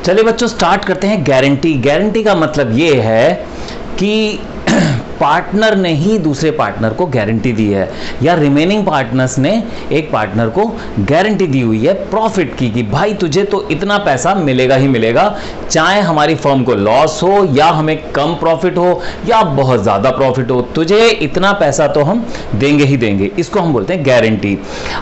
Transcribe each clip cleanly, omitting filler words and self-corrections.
चलिए बच्चों स्टार्ट करते हैं। गारंटी, गारंटी का मतलब ये है कि पार्टनर ने ही दूसरे पार्टनर को गारंटी दी है या रिमेनिंग पार्टनर्स ने एक पार्टनर को गारंटी दी हुई है प्रॉफिट की कि भाई तुझे तो इतना पैसा मिलेगा ही मिलेगा, चाहे हमारी फर्म को लॉस हो या हमें कम प्रॉफिट हो या बहुत ज़्यादा प्रॉफिट हो, तुझे इतना पैसा तो हम देंगे ही देंगे। इसको हम बोलते हैं गारंटी।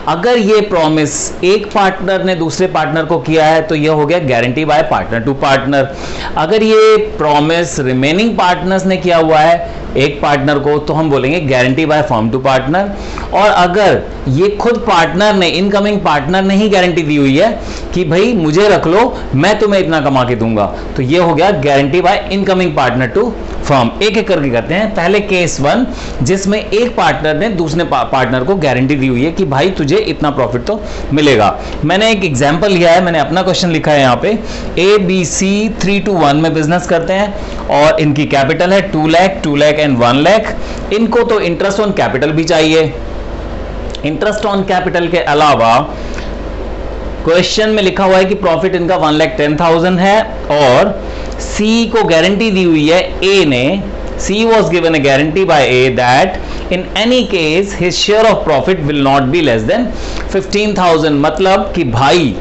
अगर ये प्रॉमिस एक पार्टनर ने दूसरे पार्टनर को किया है तो ये हो गया guarantee by partner to partner. अगर ये प्रॉमिस रिमेनिंग पार्टनर्स ने किया हुआ है एक पार्टनर को तो हम बोलेंगे guarantee by firm to partner. और अगर ये खुद पार्टनर ने, इनकमिंग पार्टनर ने ही गारंटी दी हुई है कि भाई मुझे रख लो, मैं तुम्हें इतना कमा के दूंगा, तो ये हो गया guarantee by incoming partner to firm. एक एक करके करते हैं। पहले केस 1 जिसमें एक पार्टनर ने दूसरे पार्टनर को गारंटी दी हुई है कि भाई तुझे इतना प्रॉफिट तो मिलेगा। मैंने एक एग्जांपल लिया है, मैंने अपना क्वेश्चन लिखा है यहाँ पे। ABC 3 to 1 में बिजनेस करते हैं और इनकी कैपिटल है 2 लाख, 2 लाख एंड 1 लाख। इनको तो इंटरेस्ट ऑन कैपिटल भी चाहिए। इंटरेस्ट ऑन कैपिटल के अलावा क्वेश्चन में लिखा हुआ है कि प्रॉफिट इनका 1,10,000 है और सी को गारंटी दी हुई है ए ने। C was given a guarantee by A that in any case his share of profit will not be less than 15,000। मतलब कि भाई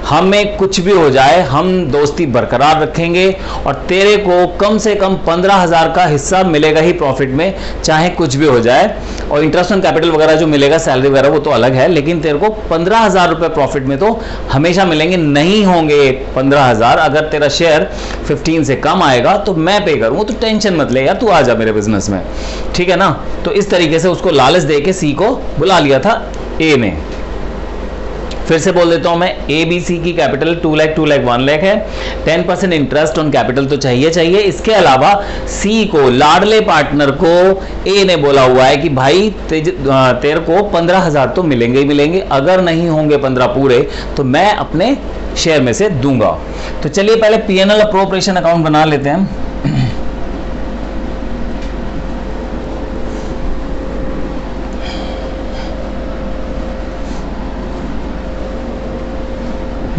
हमें कुछ भी हो जाए हम दोस्ती बरकरार रखेंगे और तेरे को कम से कम 15,000 का हिस्सा मिलेगा ही प्रॉफिट में, चाहे कुछ भी हो जाए। और इंटरेस्ट ऑन कैपिटल वगैरह जो मिलेगा, सैलरी वगैरह, वो तो अलग है, लेकिन तेरे को 15,000 रुपए प्रॉफिट में तो हमेशा मिलेंगे। नहीं होंगे 15,000, अगर तेरा शेयर 15 से कम आएगा तो मैं पे करूंगा, तो टेंशन मत ले यार, तू आ जा मेरे बिजनेस में, ठीक है ना। तो इस तरीके से उसको लालच दे के सी को बुला लिया था ए ने। फिर से बोल देता हूं मैं, ABC की कैपिटल 2 लाख, 2 लाख, 1 लाख है। 10% इंटरेस्ट ऑन कैपिटल तो चाहिए। इसके अलावा C को, लाडले पार्टनर को A ने बोला हुआ है कि भाई तेरे को 15,000 तो मिलेंगे ही मिलेंगे, अगर नहीं होंगे 15 पूरे तो मैं अपने शेयर में से दूंगा। तो चलिए पहले P&L अप्रोप्रिएशन अकाउंट बना लेते हैं।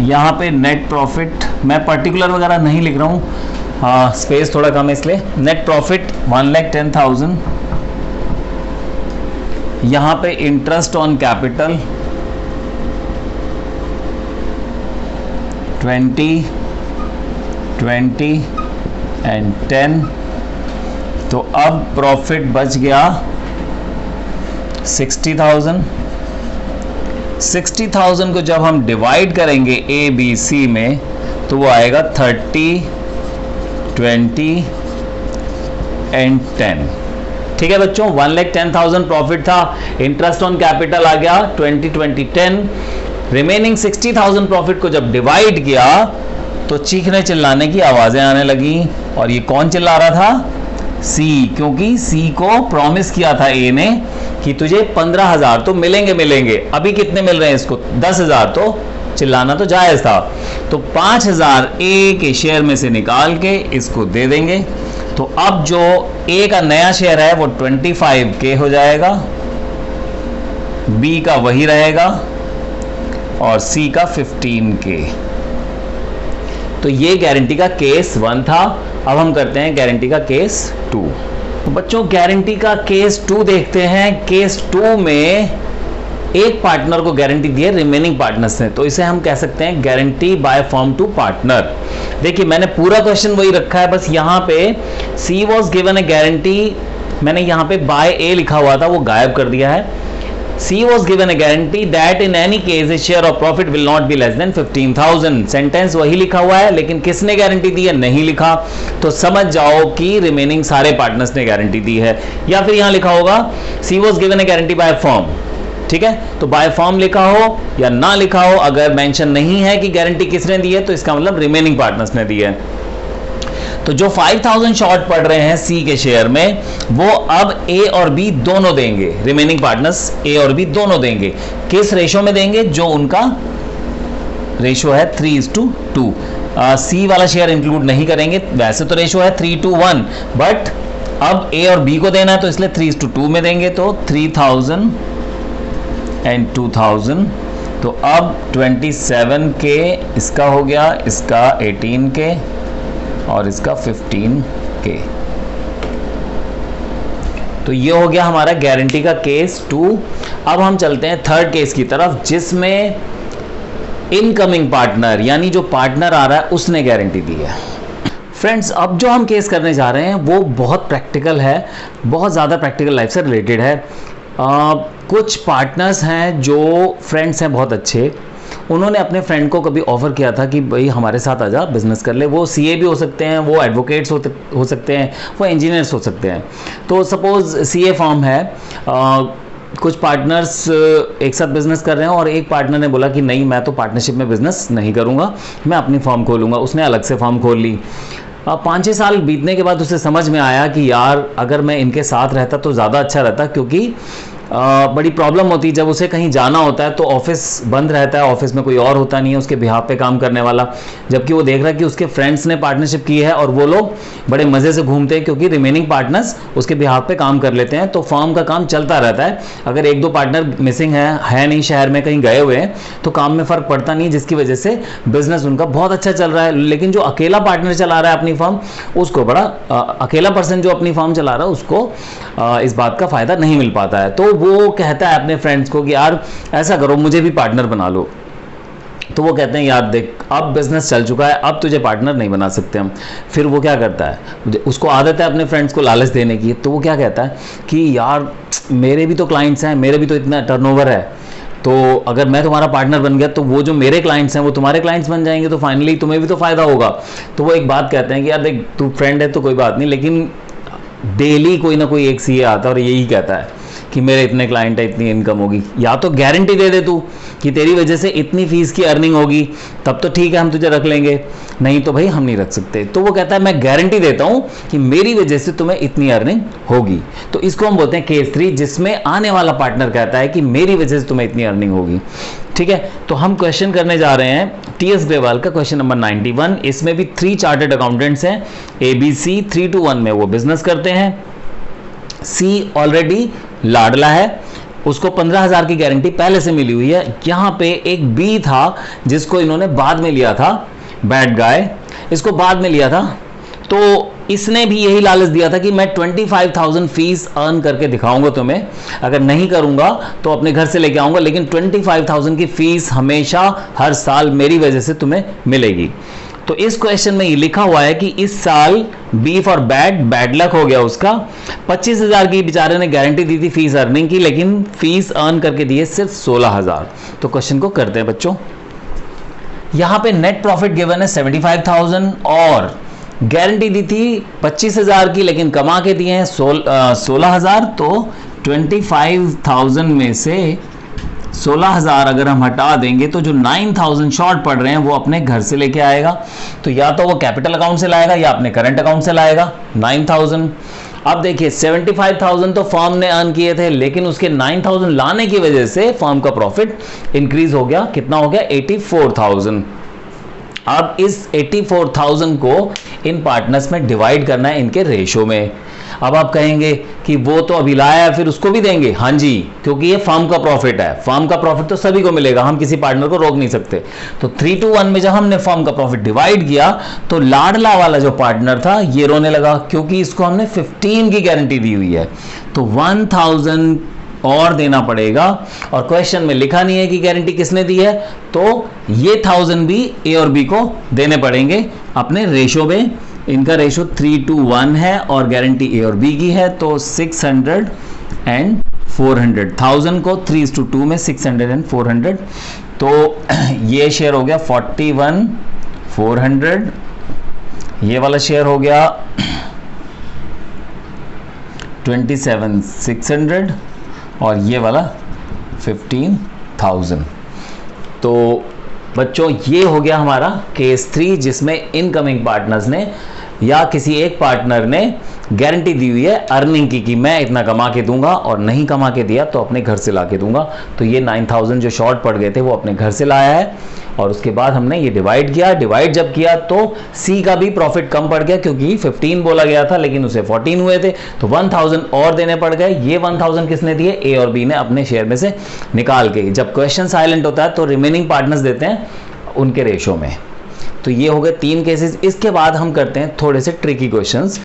यहाँ पे नेट प्रॉफिट, मैं पर्टिकुलर वगैरह नहीं लिख रहा हूँ, हाँ स्पेस थोड़ा कम है इसलिए। Net profit 1,10,000। यहाँ पे इंटरेस्ट ऑन कैपिटल 20, 20 एंड 10। तो अब प्रॉफिट बच गया 60,000। 60,000 को जब हम डिवाइड करेंगे ABC में तो वो आएगा 30, 20 एंड 10। ठीक है बच्चों, 1,10,000 प्रॉफिट था, इंटरेस्ट ऑन कैपिटल आ गया 20, 20, 10। रिमेनिंग 60,000 प्रॉफिट को जब डिवाइड किया तो चीखने चिल्लाने की आवाजें आने लगी। और ये कौन चिल्ला रहा था? C, क्योंकि C को प्रॉमिस किया था A ने कि तुझे 15,000 तो मिलेंगे। अभी कितने मिल रहे हैं इसको? 10,000। तो चिल्लाना तो जायज था। तो 5,000 A के शेयर में से निकाल के इसको दे देंगे। तो अब जो A का नया शेयर है वो 25K हो जाएगा, B का वही रहेगा और C का 15K। तो ये गारंटी का केस 1 था। अब हम करते हैं गारंटी का केस 2। तो बच्चों गारंटी का केस 2 देखते हैं। केस 2 में एक पार्टनर को गारंटी दी है रिमेनिंग पार्टनर्स ने, तो इसे हम कह सकते हैं guarantee by firm to partner. देखिए मैंने पूरा क्वेश्चन वही रखा है, बस यहाँ पे C was given a guarantee, मैंने यहाँ पे बाय A लिखा हुआ था वो गायब कर दिया है। C was given a guarantee that in any case his share of profit will not be less than 15,000। Sentence वही लिखा हुआ है, लेकिन किसने गारंटी दी है नहीं लिखा। तो समझ जाओ कि रिमेनिंग सारे पार्टनर्स ने गारंटी दी है। या फिर यहाँ लिखा होगा C was given a guarantee by firm। ठीक है, तो बाय फर्म लिखा हो या ना लिखा हो, अगर मेंशन नहीं है कि गारंटी किसने दी है तो इसका मतलब रिमेनिंग पार्टनर्स ने दी है। तो जो 5,000 शॉर्ट पड़ रहे हैं C के शेयर में वो अब A और B दोनों देंगे, रिमेनिंग पार्टनर्स A और B दोनों देंगे। किस रेशो में देंगे? जो उनका रेशो है 3:2। C वाला शेयर इंक्लूड नहीं करेंगे, वैसे तो रेशो है 3:1, बट अब A और B को देना है तो इसलिए 3:2 में देंगे। तो 3,000 एंड 2,000 तो अब 27 के इसका हो गया, इसका 18 के और इसका 15 के। तो ये हो गया हमारा गारंटी का केस 2। अब हम चलते हैं थर्ड केस की तरफ, जिसमें इनकमिंग पार्टनर यानी जो पार्टनर आ रहा है उसने गारंटी दी है। फ्रेंड्स, अब जो हम केस करने जा रहे हैं वो बहुत प्रैक्टिकल है, बहुत ज़्यादा प्रैक्टिकल लाइफ से रिलेटेड है। कुछ पार्टनर्स हैं जो फ्रेंड्स हैं बहुत अच्छे, उन्होंने अपने फ्रेंड को कभी ऑफर किया था कि भाई हमारे साथ आजा बिजनेस कर ले। वो सीए भी हो सकते हैं, वो एडवोकेट्स हो सकते हैं, वो इंजीनियर्स हो सकते हैं। तो सपोज सीए फॉर्म है, कुछ पार्टनर्स एक साथ बिजनेस कर रहे हैं और एक पार्टनर ने बोला कि नहीं मैं तो पार्टनरशिप में बिजनेस नहीं करूंगा, मैं अपनी फॉर्म खोलूंगा। उसने अलग से फॉर्म खोल ली। 5-6 साल बीतने के बाद उसे समझ में आया कि यार अगर मैं इनके साथ रहता तो ज़्यादा अच्छा रहता, क्योंकि बड़ी प्रॉब्लम होती है जब उसे कहीं जाना होता है तो ऑफिस बंद रहता है, ऑफिस में कोई और होता नहीं है उसके बिहाफ पे काम करने वाला, जबकि वो देख रहा है कि उसके फ्रेंड्स ने पार्टनरशिप की है और वो लोग बड़े मज़े से घूमते हैं क्योंकि रिमेनिंग पार्टनर्स उसके बिहाफ पे काम कर लेते हैं। तो फॉर्म का काम चलता रहता है। अगर 1-2 पार्टनर मिसिंग है नहीं, शहर में कहीं गए हुए हैं, तो काम में फ़र्क पड़ता नहीं, जिसकी वजह से बिजनेस उनका बहुत अच्छा चल रहा है। लेकिन जो अकेला पार्टनर चला रहा है अपनी फॉर्म, उसको बड़ा अकेला पर्सन जो अपनी फॉर्म चला रहा है उसको इस बात का फ़ायदा नहीं मिल पाता है। तो वो कहता है अपने फ्रेंड्स को कि यार ऐसा करो मुझे भी पार्टनर बना लो। तो वो कहते हैं यार देख अब बिजनेस चल चुका है, अब तुझे पार्टनर नहीं बना सकते हम। फिर वो क्या करता है, उसको आदत है अपने फ्रेंड्स को लालच देने की, तो वो क्या कहता है कि यार मेरे भी तो क्लाइंट्स हैं, मेरे भी तो इतना टर्नओवर है, तो अगर मैं तुम्हारा पार्टनर बन गया तो वो जो मेरे क्लाइंट्स हैं वो तुम्हारे क्लाइंट्स बन जाएंगे, तो फाइनली तुम्हें भी तो फायदा होगा। तो वो एक बात कहते हैं कि यार देख तू फ्रेंड है तो कोई बात नहीं, लेकिन डेली कोई ना कोई एक सीए आता है और यही कहता है कि मेरे इतने क्लाइंट है, इतनी इनकम होगी, या तो गारंटी दे दे तू कि तेरी वजह से इतनी फीस की अर्निंग होगी, तब तो ठीक है हम तुझे रख लेंगे, नहीं तो भाई हम नहीं रख सकते। तो वो कहता है मैं गारंटी देता हूं कि मेरी वजह से तुम्हें इतनी अर्निंग होगी। तो इसको हम बोलते हैं केस 3, जिसमें आने वाला पार्टनर कहता है कि मेरी वजह से तुम्हें इतनी अर्निंग होगी। ठीक है, तो हम क्वेश्चन करने जा रहे हैं टीएस ग्रेवाल का क्वेश्चन नंबर 91। इसमें भी 3 चार्टर्ड अकाउंटेंट्स हैं, ABC 3 to 1 में वो बिजनेस करते हैं। सी ऑलरेडी लाडला है, उसको 15,000 की गारंटी पहले से मिली हुई है। यहाँ पे एक बी था जिसको इन्होंने बाद में लिया था, बैड गाय, इसको बाद में लिया था। तो इसने भी यही लालच दिया था कि मैं 25,000 फीस अर्न करके दिखाऊंगा तुम्हें, अगर नहीं करूंगा तो अपने घर से लेके आऊंगा, लेकिन 25,000 की फीस हमेशा हर साल मेरी वजह से तुम्हें मिलेगी। तो इस क्वेश्चन में ये लिखा हुआ है कि इस साल बी फॉर बैड लक हो गया उसका। 25,000 की बेचारे ने गारंटी दी थी फीस अर्निंग की, लेकिन फीस अर्न करके दी है सिर्फ 16,000। तो क्वेश्चन को करते हैं बच्चों। यहां पे नेट प्रॉफिट गिवन है 75,000 और गारंटी दी थी 25,000 की, लेकिन कमा के दिए हैं 16,000। तो 25,000 में से 16,000 अगर हम हटा देंगे तो जो 9,000 शॉर्ट पड़ रहे हैं वो अपने घर से लेके आएगा। तो या तो वो कैपिटल अकाउंट से लाएगा या अपने करंट अकाउंट से लाएगा 9,000। अब देखिए 75,000 तो फर्म ने अर्न किए थे, लेकिन उसके 9,000 लाने की वजह से फर्म का प्रॉफिट इंक्रीज हो गया। कितना हो गया? 84,000। अब इस 84,000 को इन पार्टनर्स में डिवाइड करना है इनके रेशो में। अब आप कहेंगे कि वो तो अभी लाया है फिर उसको भी देंगे। हाँ जी, क्योंकि ये फर्म का प्रॉफिट है, फर्म का प्रॉफिट तो सभी को मिलेगा, हम किसी पार्टनर को रोक नहीं सकते। तो 3 to 1 में जब हमने फर्म का प्रॉफिट डिवाइड किया तो लाडला वाला जो पार्टनर था ये रोने लगा, क्योंकि इसको हमने 15 की गारंटी दी हुई है। तो 1,000 और देना पड़ेगा, और क्वेश्चन में लिखा नहीं है कि गारंटी किसने दी है, तो ये 1000 भी ए और बी को देने पड़ेंगे अपने रेशो में। इनका रेशो 3 to 1 है और गारंटी ए और बी की है, तो 600 एंड 400। 1000 को 3 to 2 में 600 एंड 400, तो ये शेयर हो गया 41,400, ये वाला शेयर हो गया 27,600 और ये वाला 15,000। तो बच्चों ये हो गया हमारा केस 3, जिसमें इनकमिंग पार्टनर्स ने या किसी एक पार्टनर ने गारंटी दी हुई है अर्निंग की कि मैं इतना कमा के दूंगा, और नहीं कमा के दिया तो अपने घर से ला के दूंगा। तो ये 9,000 जो शॉर्ट पड़ गए थे वो अपने घर से लाया है, और उसके बाद हमने ये डिवाइड किया। डिवाइड जब किया तो सी का भी प्रॉफिट कम पड़ गया, क्योंकि 15 बोला गया था लेकिन उसे 14 हुए थे, तो 1000 और देने पड़ गए। ये 1000 किसने दिए? ए और बी ने अपने शेयर में से निकाल के। जब क्वेश्चन साइलेंट होता है तो रिमेनिंग पार्टनर्स देते हैं उनके रेशो में। तो ये हो गए 3 केसेस। इसके बाद हम करते हैं थोड़े से ट्रिकी क्वेश्चंस।